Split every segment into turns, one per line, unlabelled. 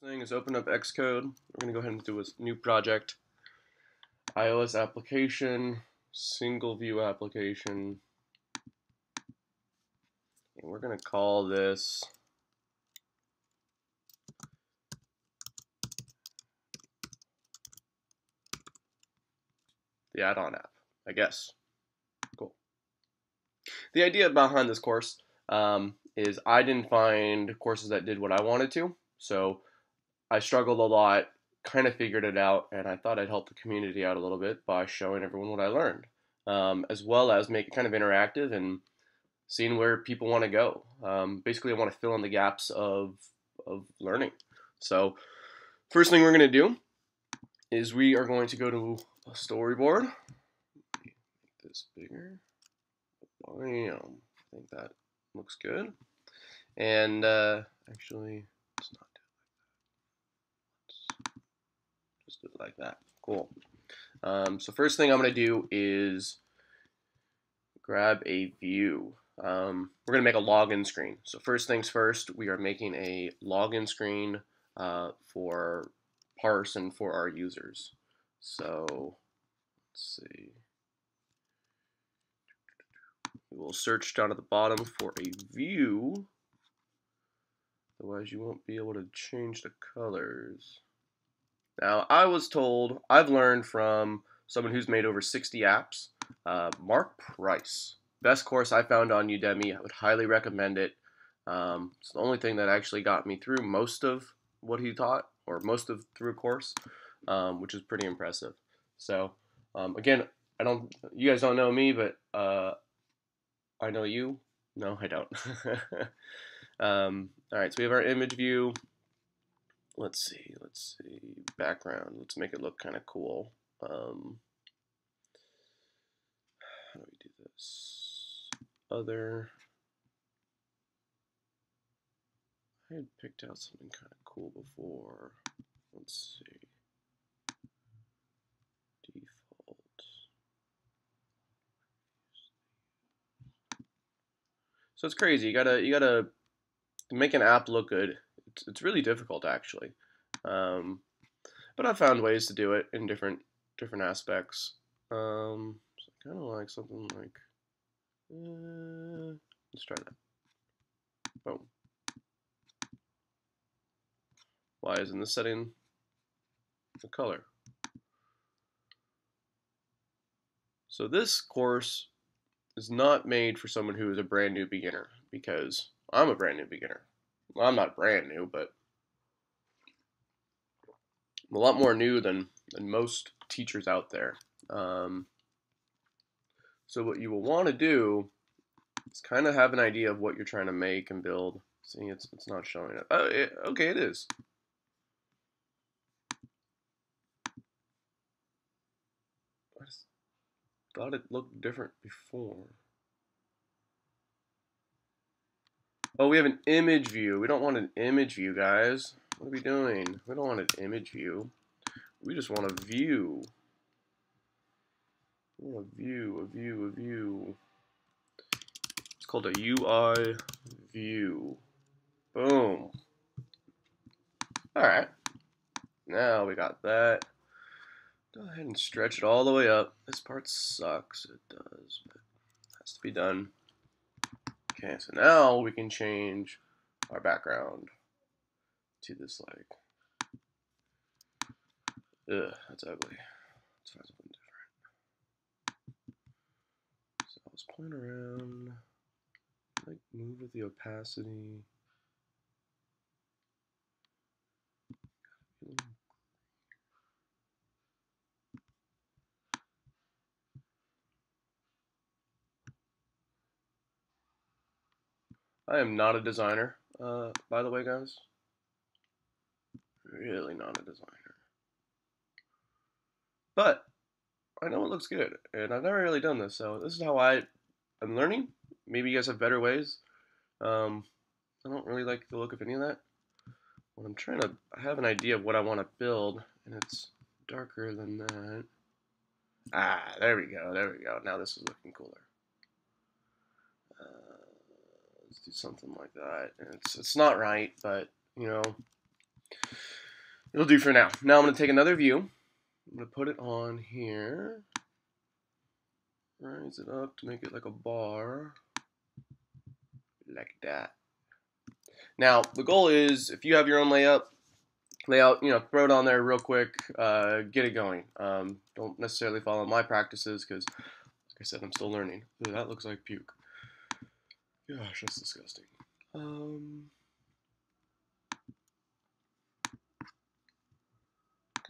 Thing is open up Xcode. We're going to go ahead and do a new project. iOS application, single view application. And we're going to call this the add-on app, I guess. Cool. The idea behind this course is I didn't find courses that did what I wanted to. So I struggled a lot, kind of figured it out, and I thought I'd help the community out a little bit by showing everyone what I learned, as well as make it kind of interactive and seeing where people want to go. Basically, I want to fill in the gaps of learning. So first thing we're going to do is we are going to go to a storyboard. Make this bigger. Bam. I think that looks good. And actually, let's not do it like that. Just do it like that. Cool. So first thing I'm going to do is grab a view. We're going to make a login screen. So first things first, we are making a login screen for Parse and for our users. So let's see. We will search down at the bottom for a view. Otherwise, you won't be able to change the colors. Now, I was told, I've learned from someone who's made over 60 apps, Mark Price. Best course I found on Udemy. I would highly recommend it. It's the only thing that actually got me through most of what he taught, or most of through a course, which is pretty impressive. So, again, you guys don't know me, but I know you. No, I don't. All right, so we have our image view. Let's see, background. Let's make it look kind of cool. How do we do this? Other. I had picked out something kind of cool before. Let's see. Default. So it's crazy. You gotta make an app look good. It's really difficult actually. But I've found ways to do it in different aspects. So I kind of like something like. Let's try that. Boom. Why isn't this setting the color? So this course is not made for someone who is a brand new beginner, because I'm a brand new beginner. Well, I'm not brand new, but I'm a lot more new than most teachers out there. So what you will want to do is kind of have an idea of what you're trying to make and build. See, it's not showing up. Oh, okay, it is. I just thought it looked different before. Oh, we have an image view. We don't want an image view, guys. What are we doing? We don't want an image view. We just want a view. We want a view. It's called a UI view. Boom. Alright. Now we got that. Go ahead and stretch it all the way up. This part sucks. It does, but it has to be done. Okay, so now we can change our background to this, like, ugh, that's ugly. Let's find something different. So I was playing around, like, move with the opacity. I am not a designer, by the way, guys. Really not a designer. But I know it looks good, and I've never really done this, so this is how I'm learning. Maybe you guys have better ways. I don't really like the look of any of that. When I'm trying to have an idea of what I want to build, and it's darker than that. Ah, there we go. Now this is looking cooler. Let's do something like that. And it's not right, but you know, It'll do for now. Now I'm going to take another view. I'm going to put it on here. Raise it up to make it like a bar. Like that. Now, the goal is, if you have your own layout, throw it on there real quick, get it going. Don't necessarily follow my practices because, like I said, I'm still learning. Ooh, that looks like puke. Gosh, that's disgusting.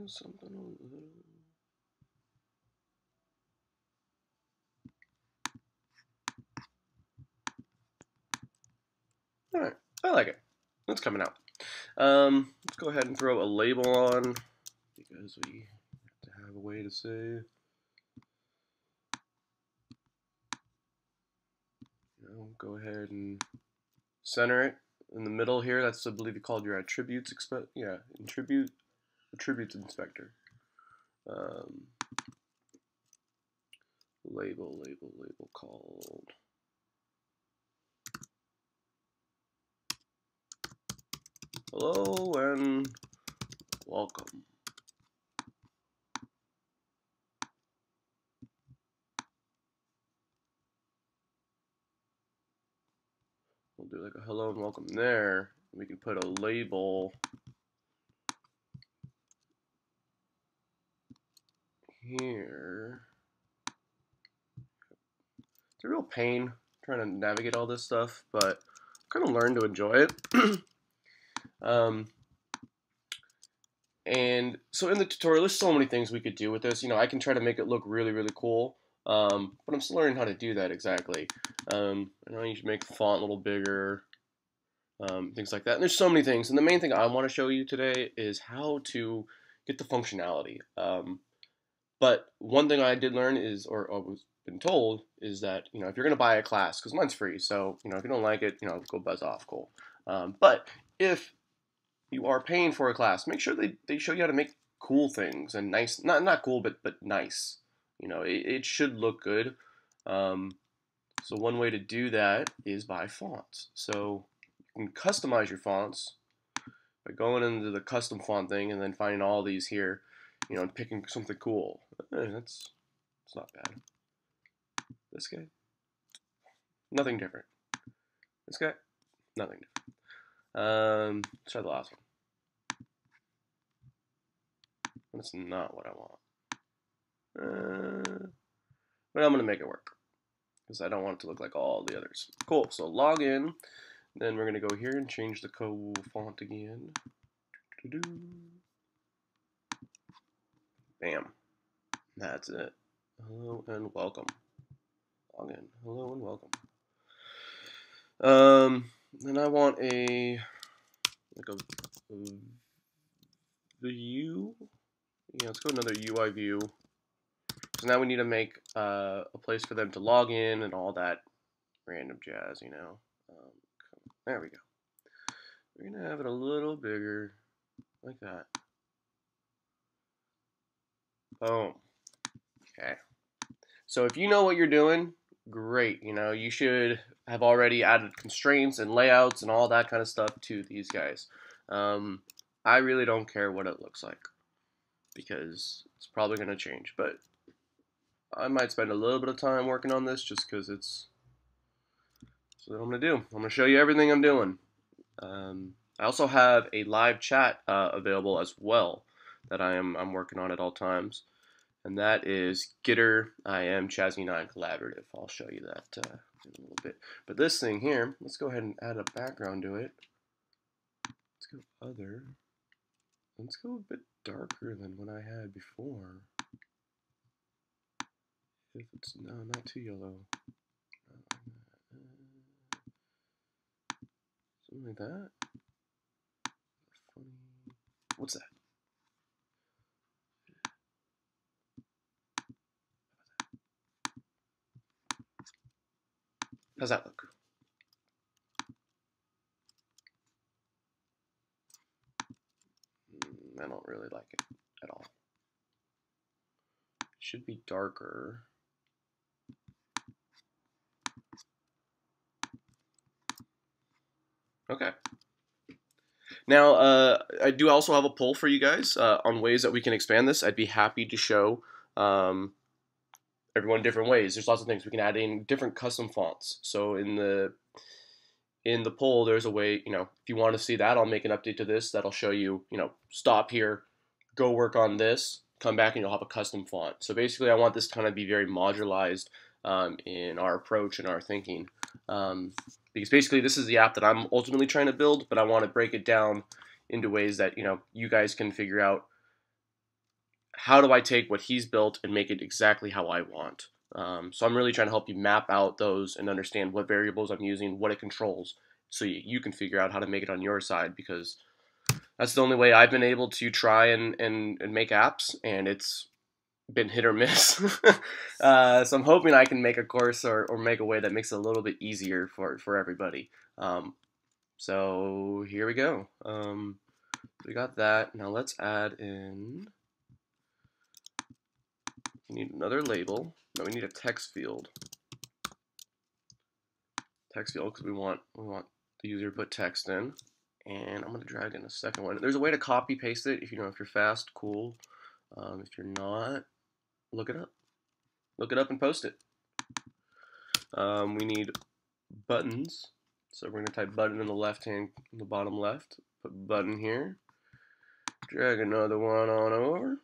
Something. All right, I like it. It's coming out. Let's go ahead and throw a label on because we have to have a way to say. Go ahead and center it in the middle here. That's, I believe, you called your attributes. Attributes inspector. Label called. Hello and welcome. We'll do like a hello and welcome there. We can put a label here. It's a real pain trying to navigate all this stuff, but I've kind of learned to enjoy it. And so in the tutorial, there's so many things we could do with this. I can try to make it look really, really cool, but I'm still learning how to do that exactly. I know you should make the font a little bigger, things like that. And there's so many things. And the main thing I want to show you today is how to get the functionality. But one thing I did learn is, or was been told, is that, if you're going to buy a class, because mine's free, so, if you don't like it, go buzz off, cool. But if you are paying for a class, make sure they show you how to make cool things and nice, not cool, but nice. It should look good. So one way to do that is by fonts. So you can customize your fonts by going into the custom font thing and then finding all these here, and picking something cool. It's not bad. This guy, nothing different. This guy, nothing different. Let's try the last one. That's not what I want. But I'm gonna make it work because I don't want it to look like all the others. Cool. So log in. Then we're gonna go here and change the font again. Bam. That's it. Hello and welcome. Log in. Hello and welcome. Then I want a view. Yeah, let's go another UI view. So now we need to make a place for them to log in and all that random jazz, There we go. We're gonna have it a little bigger, like that. Boom. Okay. So if you know what you're doing, great. You should have already added constraints and layouts and all that kind of stuff to these guys. I really don't care what it looks like because it's probably going to change. But I might spend a little bit of time working on this just because it's what I'm going to do. I'm going to show you everything I'm doing. I also have a live chat available as well that I'm working on at all times. And that is Gitter IM Chazzy9 Collaborative. I'll show you that in a little bit. But this thing here, let's go ahead and add a background to it. Let's go other. Let's go a bit darker than what I had before. If it's, no, not too yellow. Something like that. What's that? How's that look? I don't really like it at all. It should be darker. Okay. Now, I do also have a poll for you guys on ways that we can expand this. I'd be happy to show everyone different ways. There's lots of things we can add in different custom fonts. So in the poll, there's a way, if you want to see that, I'll make an update to this that'll show you, stop here, go work on this, come back, and you'll have a custom font. So basically, I want this to kind of be very modularized in our approach and our thinking. Because basically, this is the app that I'm ultimately trying to build, but I want to break it down into ways that, you guys can figure out how do I take what he's built and make it exactly how I want. So I'm really trying to help you map out those and understand what variables I'm using, what it controls, so you can figure out how to make it on your side, because that's the only way I've been able to try and make apps, and it's been hit or miss. So I'm hoping I can make a course or make a way that makes it a little bit easier for everybody. So here we go. We got that. Now let's add in. We need another label. No, we need a text field. Text field because we want the user to put text in. And I'm gonna drag in a second one. There's a way to copy paste it if you're fast, cool. If you're not, look it up. Look it up and post it. We need buttons. So we're gonna type button in the bottom left. Put button here. Drag another one on over.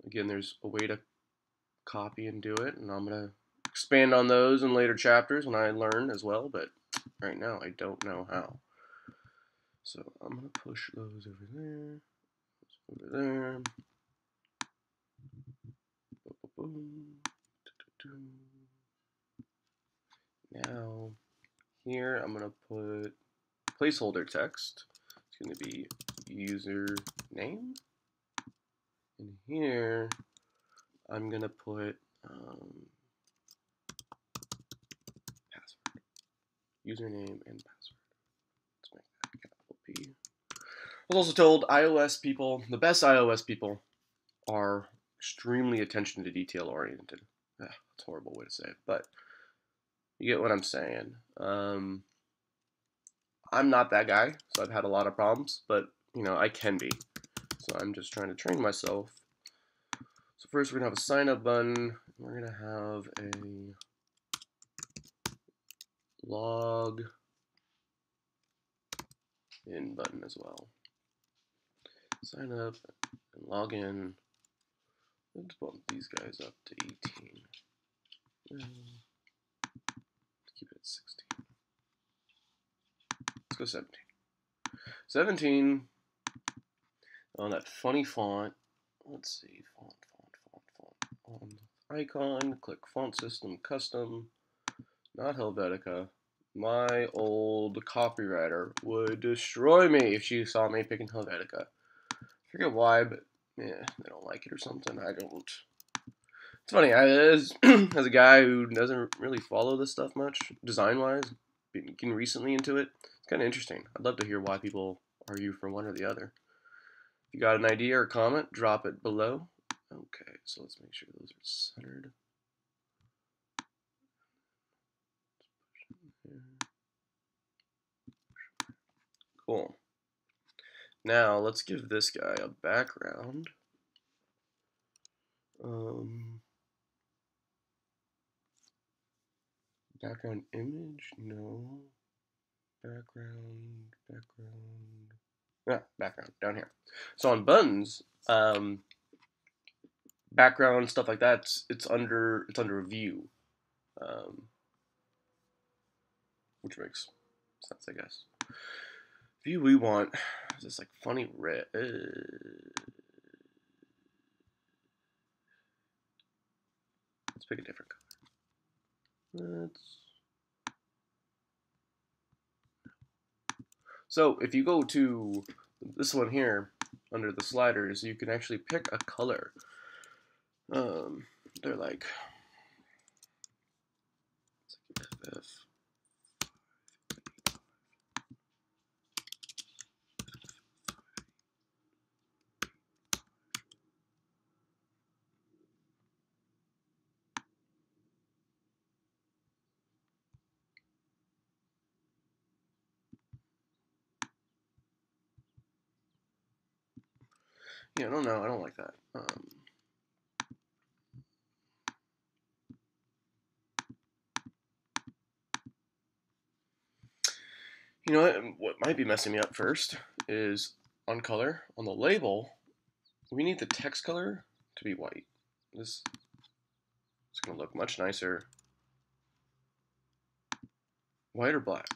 Again, there's a way to copy and do it, and I'm gonna expand on those in later chapters when I learn as well, but right now I don't know how. So I'm gonna push those over there, Now here I'm gonna put placeholder text. It's gonna be user name, and here I'm gonna put password, username and password. Let's make that capital P. I was also told iOS people, the best iOS people, are extremely attention to detail oriented. That's a horrible way to say it, but you get what I'm saying. I'm not that guy, so I've had a lot of problems, but I can be. So I'm just trying to train myself. So first we're gonna have a sign up button. We're gonna have a log in button as well. Sign up and log in. Let's bump these guys up to 18. Let's keep it at 16. Let's go 17. 17 on that funny font. Let's see, font. On the icon, click font system custom, not Helvetica. My old copywriter would destroy me if she saw me picking Helvetica. I forget why, but yeah, they don't like it or something. I don't. It's funny, as a guy who doesn't really follow this stuff much, design-wise, getting recently into it, it's kind of interesting. I'd love to hear why people argue for one or the other. If you got an idea or comment, drop it below. Okay, so let's make sure those are centered. Cool. Now let's give this guy a background. Background image? No. Background. Yeah, background down here. So on buttons, background stuff like that, it's under view, which makes sense, I guess. View we want is this like funny red. Let's pick a different color. So if you go to this one here under the sliders, you can actually pick a color. They're like FF. Yeah, I don't know. I don't like that. You know what might be messing me up first is on color. On the label, we need the text color to be white. This is going to look much nicer. White or black?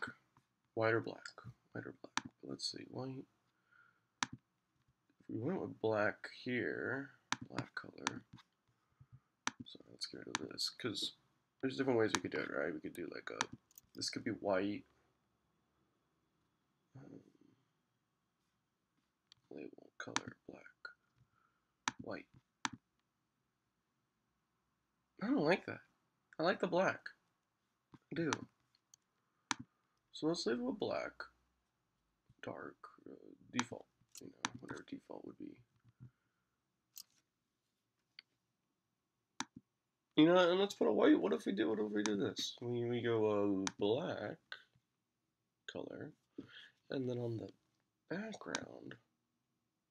White or black? White or black? Let's see. White. If we went with black here, black color. So let's get rid of this because there's different ways we could do it, right? We could do like a. This could be white. Label color black. White. I don't like that. I like the black. I do. So let's leave it with black. Dark. Default. You know, whatever default would be. You know, and let's put a white. What if we do this? We go black color, and then on the background,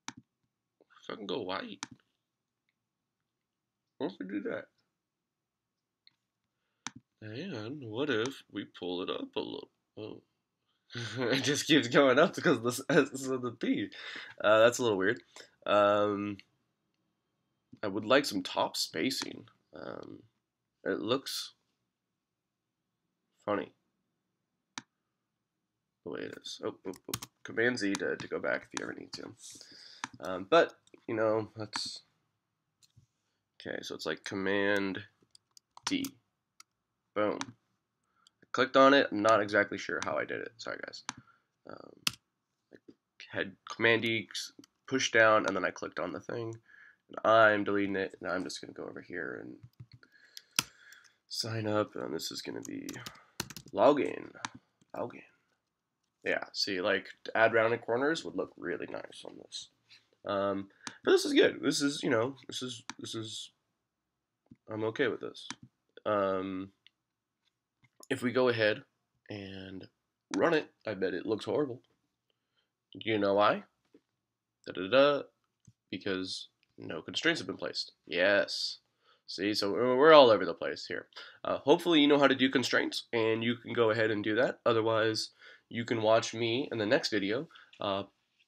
if I can go white. What if we do that? And what if we pull it up a little? Oh. It just keeps going up because of the S of the P. That's a little weird. I would like some top spacing. It looks funny the way it is. Oh. Command Z to go back if you ever need to. But, you know, that's... Okay, so it's like Command D. Boom. I clicked on it. I'm not exactly sure how I did it. Sorry, guys. I had Command D, push down, and then I clicked on the thing. And I'm deleting it, and I'm just going to go over here and sign up, and this is going to be login. Yeah, see, like, to add rounded corners would look really nice on this. But this is good. This is, you know, this is, I'm okay with this. If we go ahead and run it, I bet it looks horrible. Do you know why? Because no constraints have been placed. Yes. See, so we're all over the place here. Hopefully you know how to do constraints, and you can go ahead and do that. Otherwise, you can watch me in the next video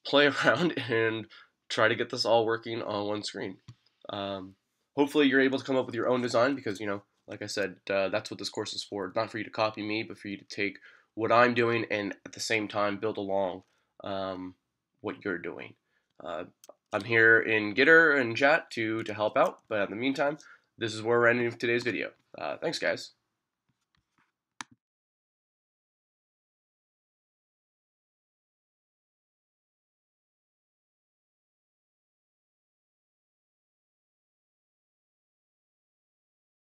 play around and try to get this all working on one screen. Hopefully you're able to come up with your own design because, you know, like I said, that's what this course is for. Not for you to copy me, but for you to take what I'm doing and at the same time build along what you're doing. I'm here in Gitter and chat to help out, but in the meantime, this is where we're ending today's video. Thanks, guys.